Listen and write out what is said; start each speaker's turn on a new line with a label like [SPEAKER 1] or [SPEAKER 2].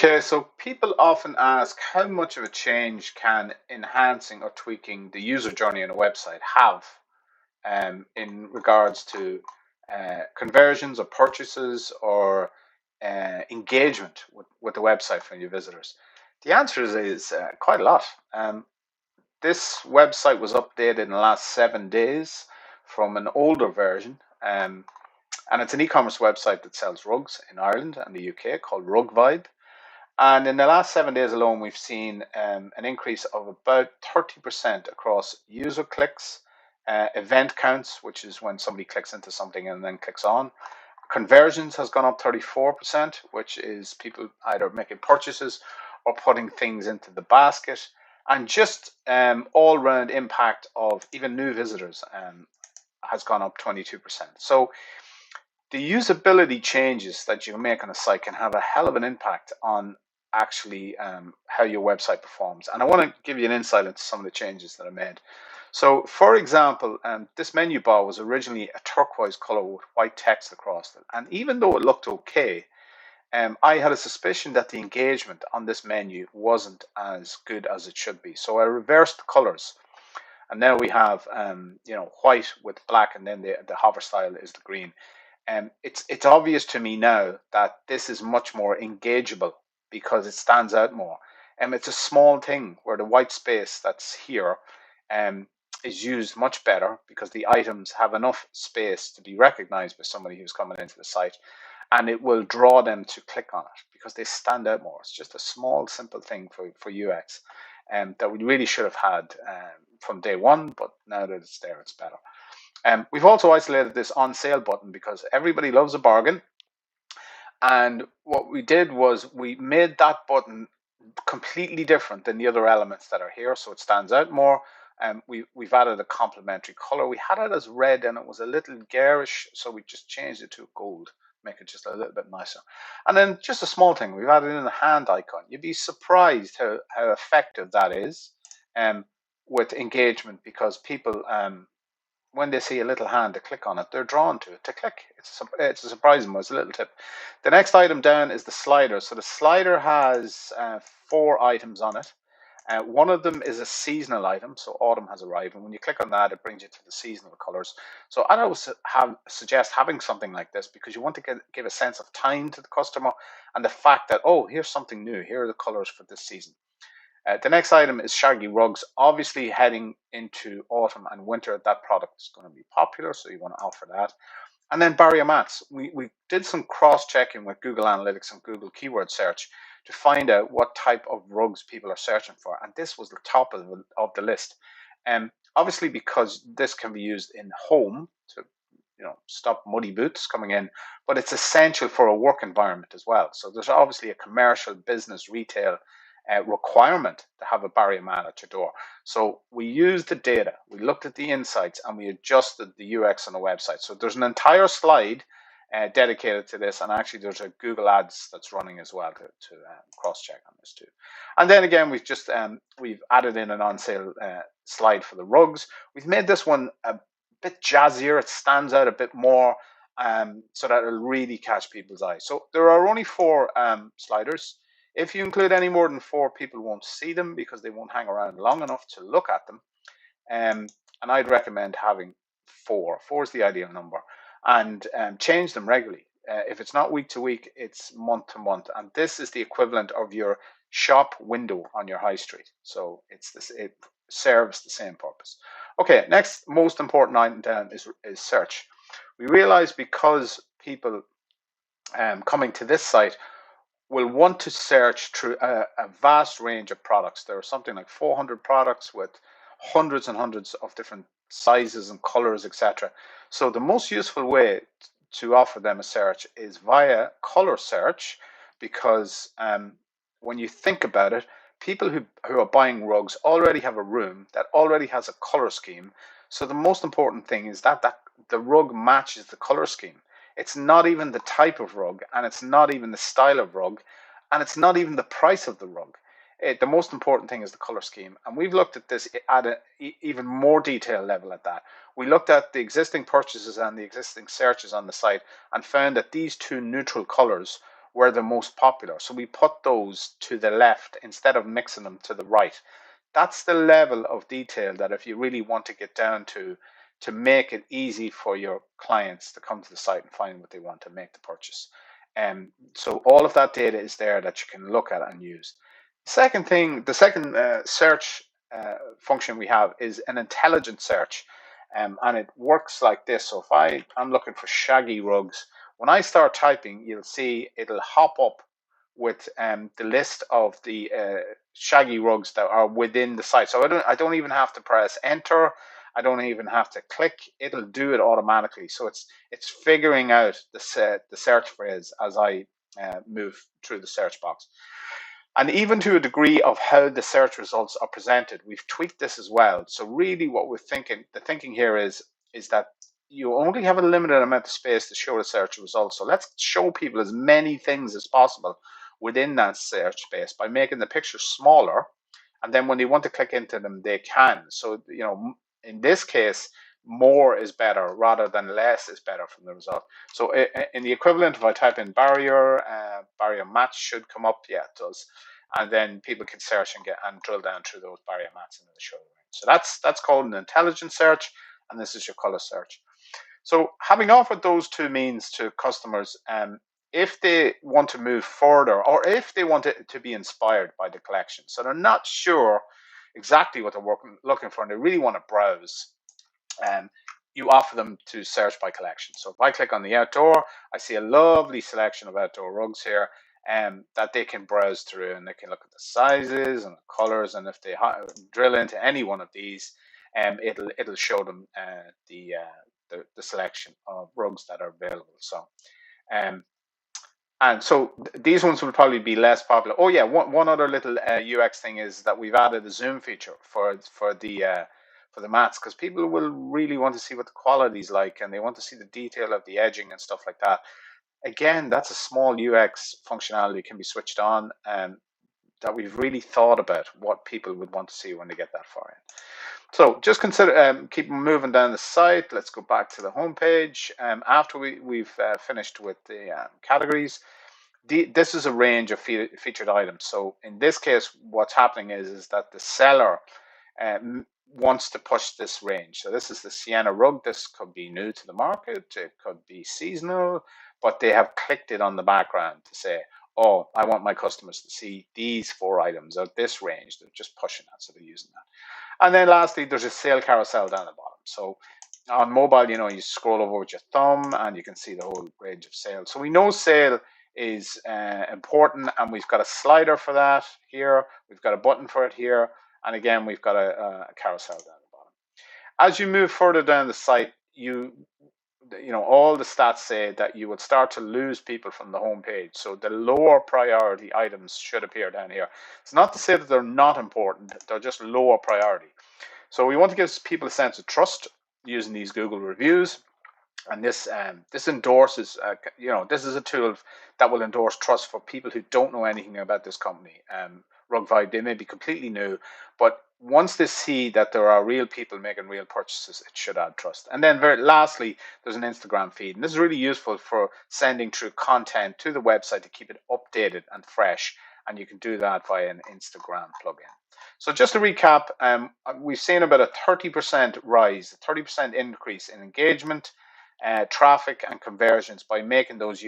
[SPEAKER 1] Okay, so people often ask how much of a change can enhancing or tweaking the user journey on a website have in regards to conversions or purchases or engagement with the website from your visitors? The answer is quite a lot. This website was updated in the last 7 days from an older version. And it's an e-commerce website that sells rugs in Ireland and the UK called Rugvibe. And in the last 7 days alone, we've seen an increase of about 30% across user clicks, event counts, which is when somebody clicks into something and then clicks on. Conversions has gone up 34%, which is people either making purchases or putting things into the basket. And just all round impact of even new visitors has gone up 22%. So the usability changes that you make on a site can have a hell of an impact on actually how your website performs. And I want to give you an insight into some of the changes that I made. So, for example, this menu bar was originally a turquoise color with white text across it. And even though it looked okay, I had a suspicion that the engagement on this menu wasn't as good as it should be. So I reversed the colors. And now we have, white with black, and then the hover style is the green. It's obvious to me now that this is much more engageable because it stands out more. It's a small thing where the white space that's here um, is used much better because the items have enough space to be recognized by somebody who's coming into the site, and it will draw them to click on it because they stand out more. It's just a small, simple thing for UX that we really should have had from day one, but now that it's there, it's better. We've also isolated this on sale button because everybody loves a bargain. And what we did was we made that button completely different than the other elements that are here, so it stands out more. We've added a complementary color. We had it as red and it was a little garish, so we just changed it to gold, make it just a little bit nicer. And then just a small thing, we've added in a hand icon. You'd be surprised how effective that is with engagement because people when they see a little hand to click on it, they're drawn to it to click. It's a surprising one. It's a little tip. The next item down is the slider. So the slider has 4 items on it. One of them is a seasonal item, so autumn has arrived, and when you click on that, it brings you to the seasonal colors. So I always suggest having something like this because you want to give a sense of time to the customer and the fact that, oh, here's something new. Here are the colors for this season. The next item is shaggy rugs. Obviously, heading into autumn and winter, that product is going to be popular, so you want to offer that. And then barrier mats. We did some cross-checking with Google Analytics and Google Keyword Search to find out what type of rugs people are searching for, and this was the top of the list. Obviously, because this can be used in home to stop muddy boots coming in, but it's essential for a work environment as well. So there's obviously a commercial, business, retail requirement to have a barrier mat at your door. So we used the data, we looked at the insights, and we adjusted the UX on the website. So there's an entire slide dedicated to this, and actually there's a Google Ads that's running as well to cross-check on this too. And then again, we've added in an on-sale slide for the rugs. We've made this one a bit jazzier. It stands out a bit more, so that it'll really catch people's eye. So there are only 4 sliders. If you include any more than 4, people won't see them because they won't hang around long enough to look at them. And I'd recommend having 4. 4 is the ideal number, and change them regularly. If it's not week to week, it's month to month, and this is the equivalent of your shop window on your high street. So it serves the same purpose. Okay, next most important item down is search. We realize because people coming to this site will want to search through a vast range of products. There are something like 400 products with hundreds and hundreds of different sizes and colors, etc. So the most useful way to offer them a search is via color search, because when you think about it, people who are buying rugs already have a room that already has a color scheme. So the most important thing is that the rug matches the color scheme. It's not even the type of rug, and it's not even the style of rug, and it's not even the price of the rug. The most important thing is the color scheme, and we've looked at this at an even more detailed level at that. We looked at the existing purchases and the existing searches on the site and found that these 2 neutral colors were the most popular. So we put those to the left instead of mixing them to the right. That's the level of detail that if you really want to get down to make it easy for your clients to come to the site and find what they want to make the purchase. So all of that data is there that you can look at and use. The second search function we have is an intelligent search, and it works like this. So if I'm looking for shaggy rugs, when I start typing, you'll see it'll hop up with the list of the shaggy rugs that are within the site. So I don't even have to press enter. I don't even have to click. It'll do it automatically. So it's figuring out the search phrase as I move through the search box. And even to a degree of how the search results are presented, we've tweaked this as well. So really what the thinking here is that you only have a limited amount of space to show the search results. So let's show people as many things as possible within that search space by making the pictures smaller. And then when they want to click into them, they can. So, in this case, more is better rather than less is better from the result. So in the equivalent, if I type in barrier mats should come up. Yeah, it does. And then people can search and drill down through those barrier mats and it'll show the range. So that's called an intelligent search, and this is your color search. So having offered those two means to customers, if they want to move further or if they want it to be inspired by the collection, so they're not sure exactly what they're looking for and they really want to browse, you offer them to search by collection. So if I click on the outdoor, I see a lovely selection of outdoor rugs here that they can browse through, and they can look at the sizes and the colors, and if they drill into any one of these, it'll show them the selection of rugs that are available. So and so these ones will probably be less popular. Oh yeah, one other little UX thing is that we've added a zoom feature for the mats, because people will really want to see what the quality is like, and they want to see the detail of the edging and stuff like that. Again, that's a small UX functionality can be switched on, and that we've really thought about what people would want to see when they get that far in. So just consider, keep moving down the site. Let's go back to the home page. After we've finished with the categories, this is a range of featured items. So in this case, what's happening is that the seller wants to push this range. So this is the Sienna rug. This could be new to the market. It could be seasonal, but they have clicked it on the background to say, oh, I want my customers to see these 4 items of this range. They're just pushing that, so they're using that. And then lastly, there's a sale carousel down the bottom. So on mobile, you scroll over with your thumb and you can see the whole range of sales. So we know sale is important, and we've got a slider for that here. We've got a button for it here. And again, we've got a carousel down the bottom. As you move further down the site, all the stats say that you would start to lose people from the home page. So the lower priority items should appear down here. It's not to say that they're not important, they're just lower priority. So we want to give people a sense of trust using these Google reviews. And this endorses, this is a tool that will endorse trust for people who don't know anything about this company. Rugvibe, they may be completely new, but once they see that there are real people making real purchases, it should add trust. And then lastly, there's an Instagram feed. And this is really useful for sending through content to the website to keep it updated and fresh. And you can do that via an Instagram plugin. So just to recap, we've seen about a 30% rise, a 30% increase in engagement, traffic and conversions by making those